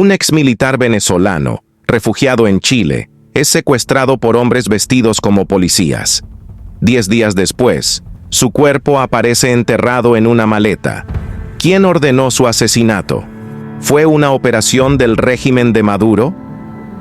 Un exmilitar venezolano, refugiado en Chile, es secuestrado por hombres vestidos como policías. 10 días después, su cuerpo aparece enterrado en una maleta. ¿Quién ordenó su asesinato? ¿Fue una operación del régimen de Maduro?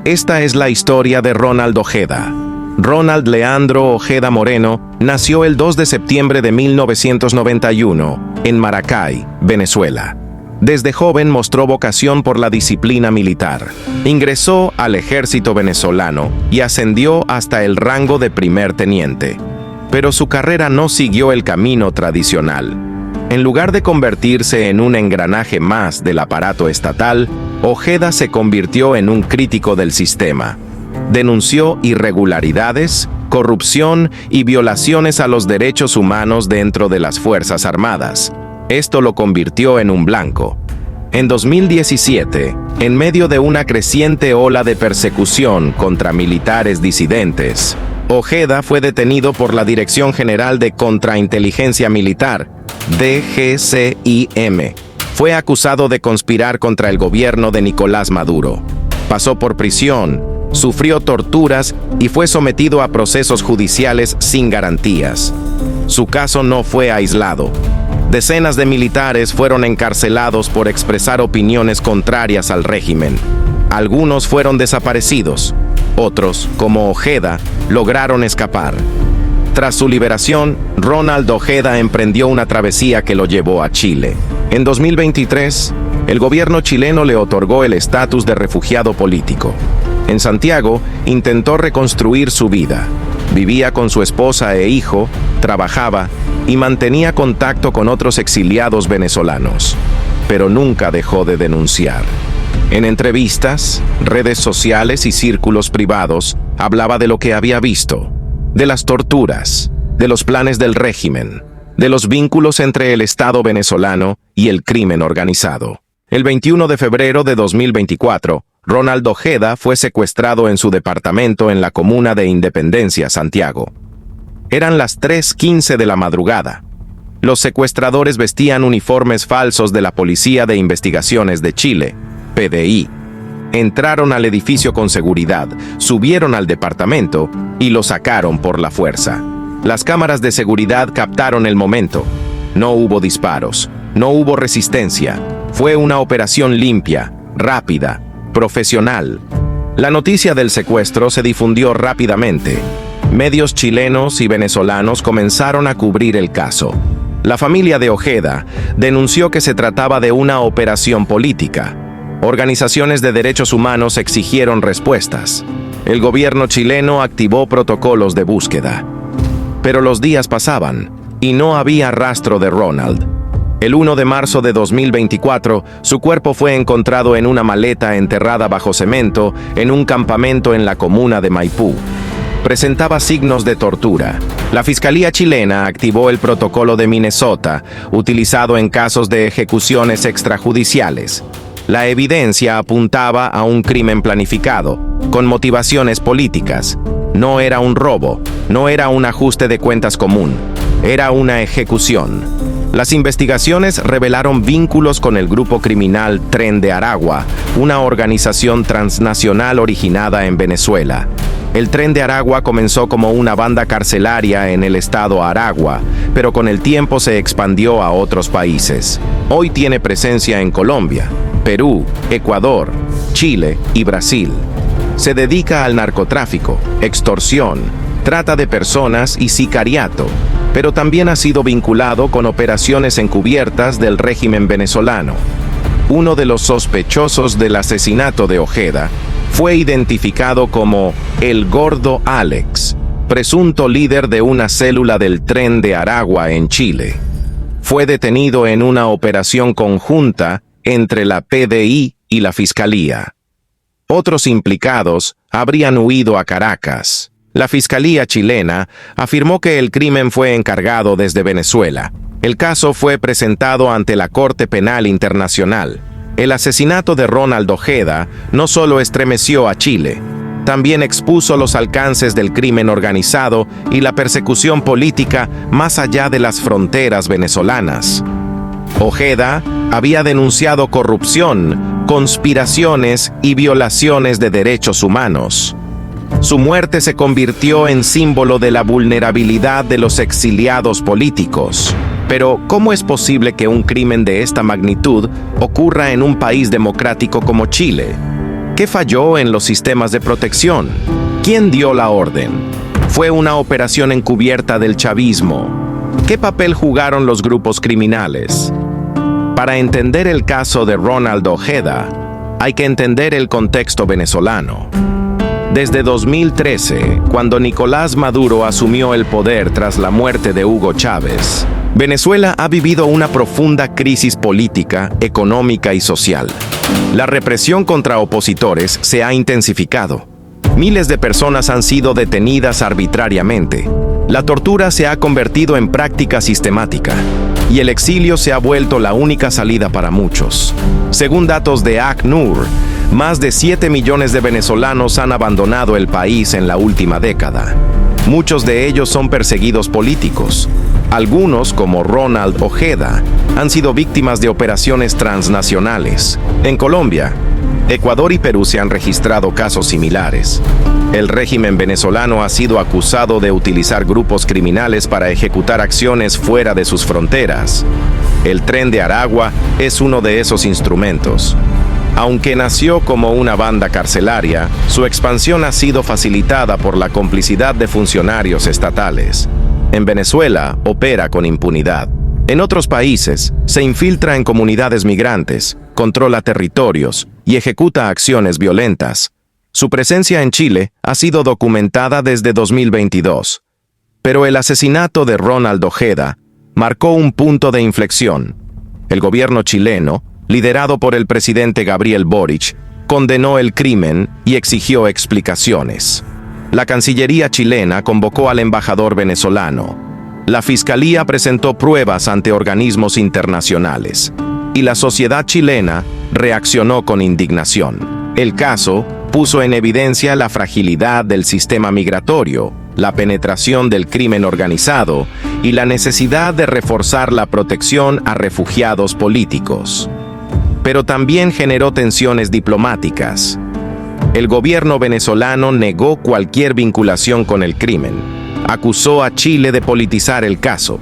Esta es la historia de Ronald Ojeda. Ronald Leandro Ojeda Moreno nació el 2 de septiembre de 1991 en Maracay, Venezuela. Desde joven mostró vocación por la disciplina militar. Ingresó al ejército venezolano y ascendió hasta el rango de primer teniente. Pero su carrera no siguió el camino tradicional. En lugar de convertirse en un engranaje más del aparato estatal, Ojeda se convirtió en un crítico del sistema. Denunció irregularidades, corrupción y violaciones a los derechos humanos dentro de las Fuerzas Armadas. Esto lo convirtió en un blanco. En 2017, en medio de una creciente ola de persecución contra militares disidentes, Ojeda fue detenido por la Dirección General de Contrainteligencia Militar, DGCIM. Fue acusado de conspirar contra el gobierno de Nicolás Maduro. Pasó por prisión, sufrió torturas y fue sometido a procesos judiciales sin garantías. Su caso no fue aislado. Decenas de militares fueron encarcelados por expresar opiniones contrarias al régimen. Algunos fueron desaparecidos. Otros, como Ojeda, lograron escapar. Tras su liberación, Ronald Ojeda emprendió una travesía que lo llevó a Chile. En 2023, el gobierno chileno le otorgó el estatus de refugiado político. En Santiago, intentó reconstruir su vida. Vivía con su esposa e hijo, trabajaba y mantenía contacto con otros exiliados venezolanos, pero nunca dejó de denunciar. En entrevistas, redes sociales y círculos privados, hablaba de lo que había visto, de las torturas, de los planes del régimen, de los vínculos entre el Estado venezolano y el crimen organizado. El 21 de febrero de 2024, Ronald Ojeda fue secuestrado en su departamento en la comuna de Independencia, Santiago. Eran las 3:15 de la madrugada. Los secuestradores vestían uniformes falsos de la Policía de Investigaciones de Chile, PDI. Entraron al edificio con seguridad, subieron al departamento y lo sacaron por la fuerza. Las cámaras de seguridad captaron el momento. No hubo disparos, no hubo resistencia. Fue una operación limpia, rápida, profesional. La noticia del secuestro se difundió rápidamente. Medios chilenos y venezolanos comenzaron a cubrir el caso. La familia de Ojeda denunció que se trataba de una operación política. Organizaciones de derechos humanos exigieron respuestas. El gobierno chileno activó protocolos de búsqueda. Pero los días pasaban y no había rastro de Ronald. El 1 de marzo de 2024, su cuerpo fue encontrado en una maleta enterrada bajo cemento en un campamento en la comuna de Maipú. Presentaba signos de tortura. La Fiscalía chilena activó el protocolo de Minnesota, utilizado en casos de ejecuciones extrajudiciales. La evidencia apuntaba a un crimen planificado, con motivaciones políticas. No era un robo, no era un ajuste de cuentas común, era una ejecución. Las investigaciones revelaron vínculos con el grupo criminal Tren de Aragua, una organización transnacional originada en Venezuela. El Tren de Aragua comenzó como una banda carcelaria en el estado Aragua, pero con el tiempo se expandió a otros países. Hoy tiene presencia en Colombia, Perú, Ecuador, Chile y Brasil. Se dedica al narcotráfico, extorsión, trata de personas y sicariato, pero también ha sido vinculado con operaciones encubiertas del régimen venezolano. Uno de los sospechosos del asesinato de Ojeda fue identificado como el Gordo Alex, presunto líder de una célula del Tren de Aragua en Chile. Fue detenido en una operación conjunta entre la PDI y la Fiscalía. Otros implicados habrían huido a Caracas. La Fiscalía chilena afirmó que el crimen fue encargado desde Venezuela. El caso fue presentado ante la Corte Penal Internacional. El asesinato de Ronald Ojeda no solo estremeció a Chile, también expuso los alcances del crimen organizado y la persecución política más allá de las fronteras venezolanas. Ojeda Había denunciado corrupción, conspiraciones y violaciones de derechos humanos. Su muerte se convirtió en símbolo de la vulnerabilidad de los exiliados políticos. Pero, ¿cómo es posible que un crimen de esta magnitud ocurra en un país democrático como Chile? ¿Qué falló en los sistemas de protección? ¿Quién dio la orden? ¿Fue una operación encubierta del chavismo? ¿Qué papel jugaron los grupos criminales? Para entender el caso de Ronald Ojeda, hay que entender el contexto venezolano. Desde 2013, cuando Nicolás Maduro asumió el poder tras la muerte de Hugo Chávez, Venezuela ha vivido una profunda crisis política, económica y social. La represión contra opositores se ha intensificado. Miles de personas han sido detenidas arbitrariamente. La tortura se ha convertido en práctica sistemática y el exilio se ha vuelto la única salida para muchos. Según datos de ACNUR, más de 7 millones de venezolanos han abandonado el país en la última década. Muchos de ellos son perseguidos políticos. Algunos, como Ronald Ojeda, han sido víctimas de operaciones transnacionales. En Colombia, Ecuador y Perú se han registrado casos similares. El régimen venezolano ha sido acusado de utilizar grupos criminales para ejecutar acciones fuera de sus fronteras. El Tren de Aragua es uno de esos instrumentos. Aunque nació como una banda carcelaria, su expansión ha sido facilitada por la complicidad de funcionarios estatales. En Venezuela opera con impunidad. En otros países, se infiltra en comunidades migrantes, controla territorios y ejecuta acciones violentas. Su presencia en Chile ha sido documentada desde 2022. Pero el asesinato de Ronald Ojeda marcó un punto de inflexión. El gobierno chileno, liderado por el presidente Gabriel Boric, condenó el crimen y exigió explicaciones. La Cancillería chilena convocó al embajador venezolano. La Fiscalía presentó pruebas ante organismos internacionales. Y la sociedad chilena reaccionó con indignación. El caso puso en evidencia la fragilidad del sistema migratorio, la penetración del crimen organizado y la necesidad de reforzar la protección a refugiados políticos. Pero también generó tensiones diplomáticas. El gobierno venezolano negó cualquier vinculación con el crimen, acusó a Chile de politizar el caso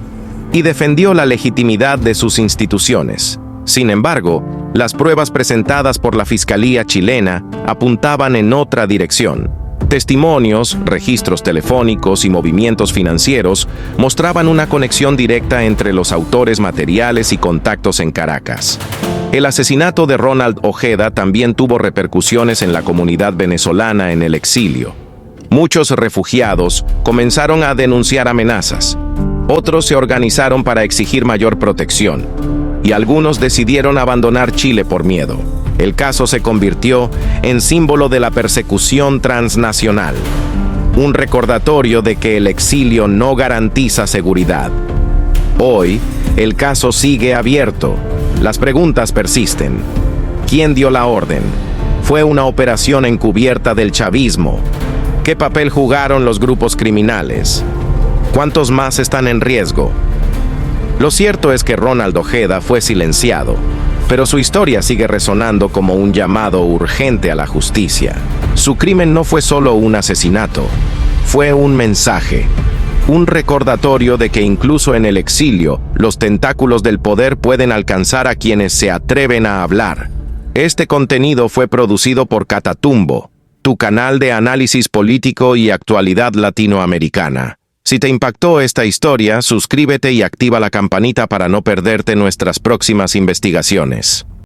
y defendió la legitimidad de sus instituciones. Sin embargo, las pruebas presentadas por la Fiscalía chilena apuntaban en otra dirección. Testimonios, registros telefónicos y movimientos financieros mostraban una conexión directa entre los autores materiales y contactos en Caracas. El asesinato de Ronald Ojeda también tuvo repercusiones en la comunidad venezolana en el exilio. Muchos refugiados comenzaron a denunciar amenazas. Otros se organizaron para exigir mayor protección. Y algunos decidieron abandonar Chile por miedo. El caso se convirtió en símbolo de la persecución transnacional. Un recordatorio de que el exilio no garantiza seguridad. Hoy, el caso sigue abierto. Las preguntas persisten. ¿Quién dio la orden? ¿Fue una operación encubierta del chavismo? ¿Qué papel jugaron los grupos criminales? ¿Cuántos más están en riesgo? Lo cierto es que Ronald Ojeda fue silenciado, pero su historia sigue resonando como un llamado urgente a la justicia. Su crimen no fue solo un asesinato, fue un mensaje. Un recordatorio de que incluso en el exilio, los tentáculos del poder pueden alcanzar a quienes se atreven a hablar. Este contenido fue producido por Catatumbo, tu canal de análisis político y actualidad latinoamericana. Si te impactó esta historia, suscríbete y activa la campanita para no perderte nuestras próximas investigaciones.